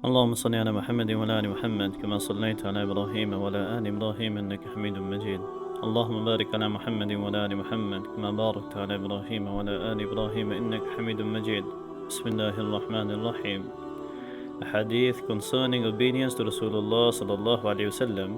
اللهم صل على محمد وعلى آل محمد كما صليت على إبراهيم وعلى آل إبراهيم إنك حميد مجيد. اللهم بارك على محمد وعلى آل محمد كما باركت على إبراهيم وعلى آل إبراهيم إنك حميد مجيد. بسم الله الرحمن الرحيم. A hadith concerning obedience to Rasulullah sallallahu alayhi wasallam,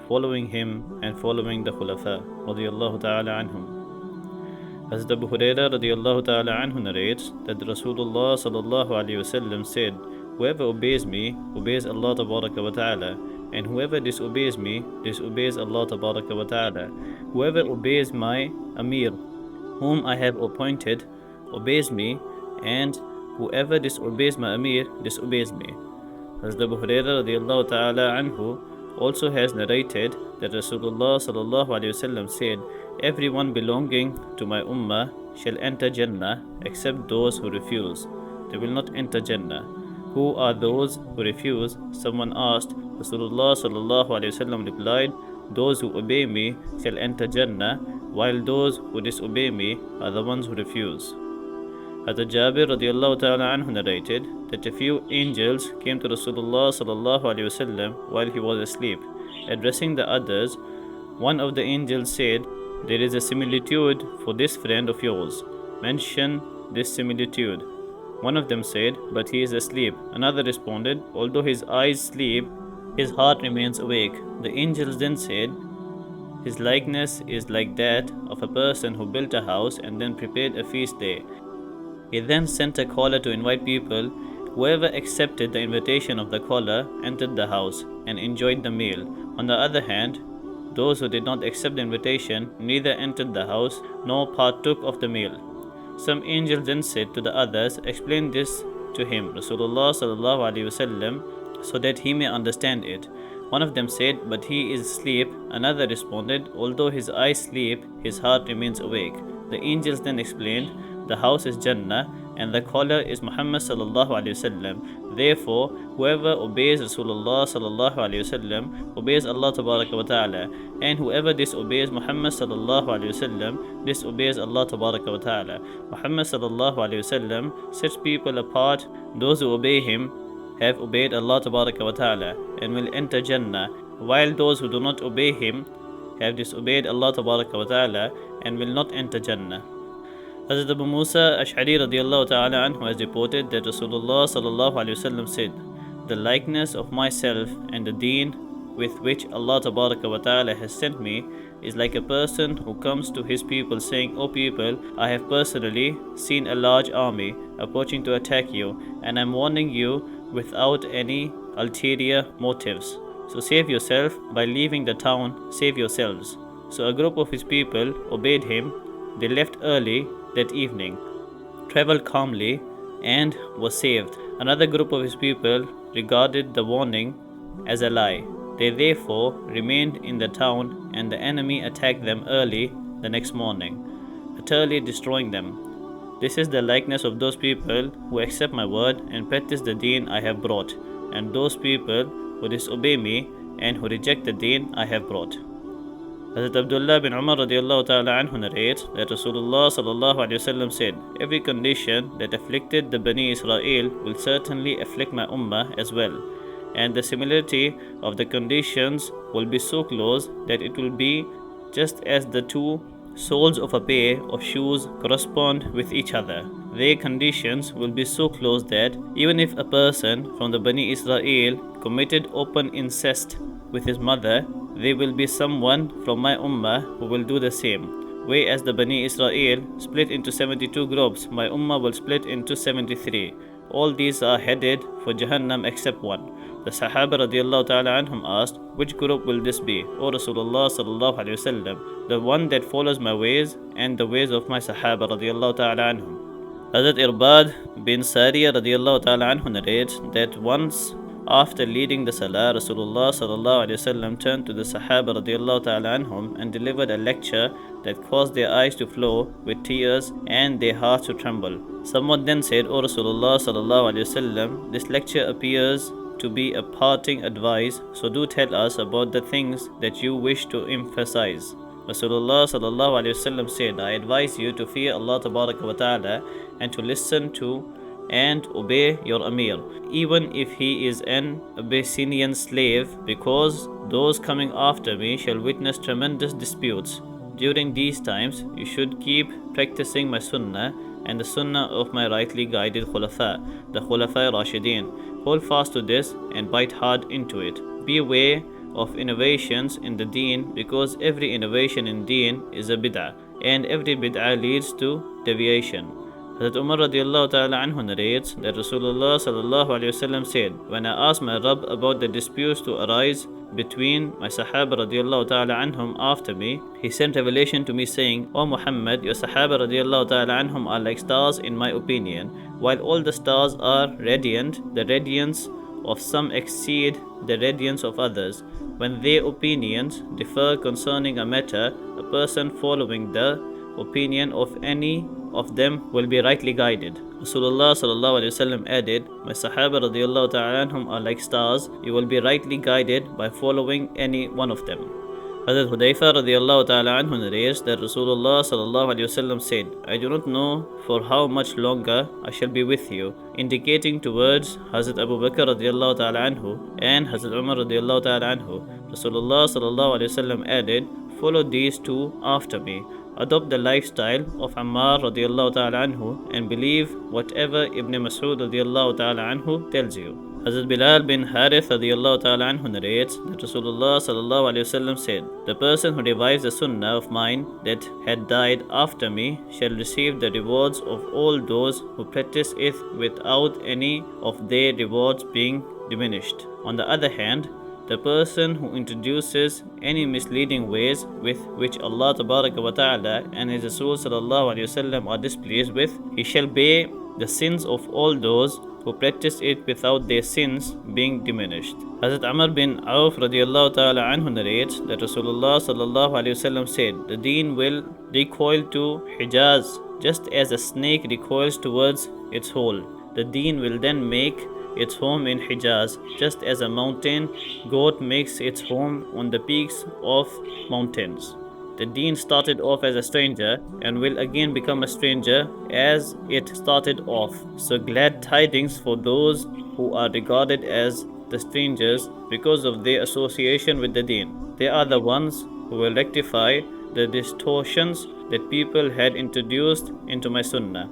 following him and following the Khulafa radiyallahu ta'ala anhum. Hazrat Abu Hurairah radiyallahu ta'ala anhu narrates that Rasulullah sallallahu alayhi wasallam said, "Whoever obeys me, obeys Allah tabaraka wa ta'ala, and whoever disobeys me, disobeys Allah tabaraka wa ta'ala. Whoever obeys my Amir, whom I have appointed, obeys me, and whoever disobeys my Amir, disobeys me." Hazrat Abu Hurairah radiyallahu ta'ala anhu also has narrated that Rasulullah sallallahu alayhi wasallam said, "Everyone belonging to my ummah shall enter Jannah except those who refuse. They will not enter Jannah." Who are those who refuse? Someone asked. Rasulullah sallallahu alayhi wasallam replied, "Those who obey me shall enter Jannah, while those who disobey me are the ones who refuse." Hazrat Jabir radiyallahu ta'ala anhu narrated that a few angels came to Rasulullah sallallahu alayhi wasallam while he was asleep. Addressing the others, one of the angels said, "There is a similitude for this friend of yours. Mention this similitude." One of them said, "But he is asleep." Another responded, "Although his eyes sleep, his heart remains awake." The angels then said, "His likeness is like that of a person who built a house and then prepared a feast there. He then sent a caller to invite people. Whoever accepted the invitation of the caller entered the house and enjoyed the meal. On the other hand, those who did not accept the invitation neither entered the house nor partook of the meal." Some angels then said to the others, "Explain this to him, Rasulullah sallallahu alaihi wasallam, so that he may understand it." One of them said, "But he is asleep." Another responded, "Although his eyes sleep, his heart remains awake." The angels then explained, "The house is Jannah and the caller is Muhammad sallallahu alaihi wasallam. Therefore, whoever obeys Rasulullah sallallahu alaihi wasallam obeys Allah tabaraka wa ta'ala, and whoever disobeys Muhammad sallallahu alaihi wasallam disobeys Allah tabaraka wa ta'ala." Muhammad sallallahu alaihi wasallam sets people apart. Those who obey him have obeyed Allah tabaraka wa ta'ala and will enter Jannah, while those who do not obey him have disobeyed Allah tabaraka wa ta'ala and will not enter Jannah. Hazrat Abu Musa Ash'ari radiyallahu ta'ala anhu has reported that Rasulullah sallallahu alayhi wasallam said, "The likeness of myself and the deen with which Allah tabaraka wa ta'ala has sent me is like a person who comes to his people saying, 'O people, I have personally seen a large army approaching to attack you, and I am warning you without any ulterior motives. So save yourself by leaving the town, save yourselves.' So a group of his people obeyed him. They left early that evening, traveled calmly, and were saved. Another group of his people regarded the warning as a lie. They therefore remained in the town, and the enemy attacked them early the next morning, utterly destroying them. This is the likeness of those people who accept my word and practice the deen I have brought, and those people who disobey me and who reject the deen I have brought." Hazrat Abdullah bin Umar radiyallahu ta'ala anhu narrates that Rasulullah sallallahu alayhi wasallam said, "Every condition that afflicted the Bani Israel will certainly afflict my ummah as well, and the similarity of the conditions will be so close that it will be just as the two soles of a pair of shoes correspond with each other. Their conditions will be so close that even if a person from the Bani Israel committed open incest with his mother, there will be someone from my ummah who will do the same. Whereas the Bani Israel split into 72 groups, my ummah will split into 73. All these are headed for Jahannam except one." The Sahaba radiyallahu ta'ala anhum asked, "Which group will this be, O Rasulullah sallallahu alayhi wasallam?" "The one that follows my ways and the ways of my Sahaba radiyallahu ta'ala anhum." Hazrat Irbad bin Sariya radiyallahu ta'ala anhu narrates that once after leading the Salah, Rasulullah sallallahu alayhi wasallam turned to the Sahaba radiyallahu ta'ala anhum and delivered a lecture that caused their eyes to flow with tears and their hearts to tremble. Someone then said, "O Rasulullah sallallahu alayhi wasallam, this lecture appears to be a parting advice, so do tell us about the things that you wish to emphasize." Rasulullah sallallahu alayhi wasallam said, "I advise you to fear Allah tabaraka wa ta'ala and to listen to and obey your Amir, even if he is an Abyssinian slave, because those coming after me shall witness tremendous disputes. During these times, you should keep practicing my Sunnah and the Sunnah of my rightly guided Khulafa, the Khulafa Rashideen. Hold fast to this and bite hard into it. Beware of innovations in the deen, because every innovation in deen is a bid'ah, and every bid'ah leads to deviation. Hazrat Umar radiallahu ta'ala anhu narrates that Rasulullah sallallahu alayhi wasallam said, when I asked my Rabb about the disputes to arise between my Sahaba radiallahu ta'ala anhum after me, he sent revelation to me saying, O Muhammad, your Sahaba radiallahu ta'ala anhum are like stars in my opinion. While all the stars are radiant, the radiance of some exceed the radiance of others. When their opinions differ concerning a matter, a person following the opinion of any of them will be rightly guided. Rasulullah sallallahu alaihi wasallam added, my Sahaba radiallahu ta'ala anhum are like stars. You will be rightly guided by following any one of them. Hazrat Hudayfa radiallahu ta'ala anhu narrates that Rasulullah sallallahu alaihi wasallam said, I do not know for how much longer I shall be with you, indicating towards Hazrat Abu Bakr radiallahu ta'ala anhu and Hazrat Umar radiallahu ta'ala anhu. Rasulullah sallallahu alaihi wasallam added, follow these two after me. Adopt the lifestyle of Ammar radiallahu ta'ala anhu and believe whatever Ibn Mas'ud radiallahu ta'ala anhu tells you. Hazrat Bilal bin Harith radiallahu ta'ala anhu narrates that Rasulullah sallallahu alayhi wasallam said, the person who revives the sunnah of mine that had died after me shall receive the rewards of all those who practice it without any of their rewards being diminished. On the other hand, the person who introduces any misleading ways with which Allah Tabaraka wa Ta'ala and His Rasul Sallallahu Alaihi Wasallam are displeased with, he shall bear the sins of all those who practice it without their sins being diminished. Hazrat Amr bin Auf radiallahu ta'ala anhu narrates that Rasulullah Sallallahu Alaihi Wasallam said, the deen will recoil to Hijaz just as a snake recoils towards its hole. The deen will then make its home in Hijaz, just as a mountain goat makes its home on the peaks of mountains. The deen started off as a stranger and will again become a stranger as it started off. So glad tidings for those who are regarded as the strangers because of their association with the deen. They are the ones who will rectify the distortions that people had introduced into my sunnah.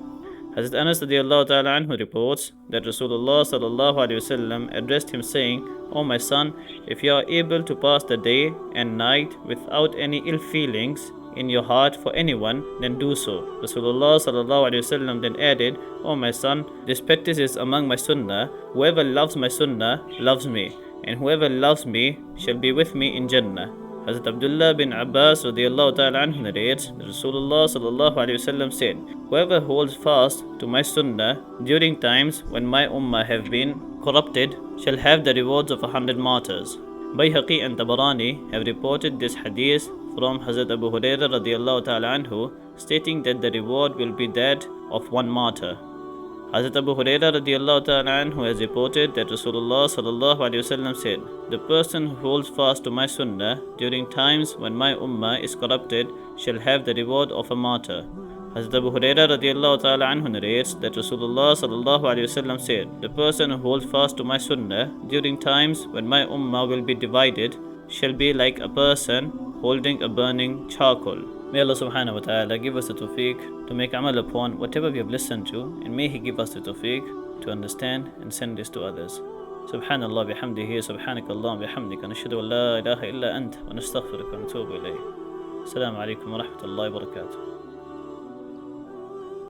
Hazrat Anas radiallahu ta'ala anhu reports that Rasulullah sallallahu alaihi wasallam addressed him saying, O my son, if you are able to pass the day and night without any ill feelings in your heart for anyone, then do so. Rasulullah sallallahu alaihi wasallam then added, O my son, this practice is among my sunnah. Whoever loves my sunnah loves me, and whoever loves me shall be with me in Jannah. Hazrat Abdullah bin Abbas radiallahu ta'ala anhu narrates that Rasulullah sallallahu alaihi wasallam said, whoever holds fast to my sunnah during times when my ummah have been corrupted shall have the rewards of 100 martyrs. Bayhaqi and Tabarani have reported this hadith from Hazrat Abu Hurairah radiallahu ta'ala anhu, stating that the reward will be that of one martyr. Hazrat Abu Hurairah radiallahu ta'ala anhu has reported that Rasulullah sallallahu alaihi wasallam said, the person who holds fast to my sunnah during times when my ummah is corrupted shall have the reward of a martyr. Hazrat Abu Hurairah radiallahu ta'ala anhu narrates that Rasulullah sallallahu alaihi wasallam said, the person who holds fast to my sunnah during times when my ummah will be divided shall be like a person holding a burning charcoal. May Allah subhanahu wa ta'ala give us the tawfiq to make amal upon whatever we have listened to, and may He give us the tawfiq to understand and send this to others. Subhanallah bihamdihi, subhanakallah bihamdika, nashhadu an la ilaha illa ant, wa nastaghfiruka wa natubu ilayh. Assalamu alaikum wa rahmatullahi wa barakatuh.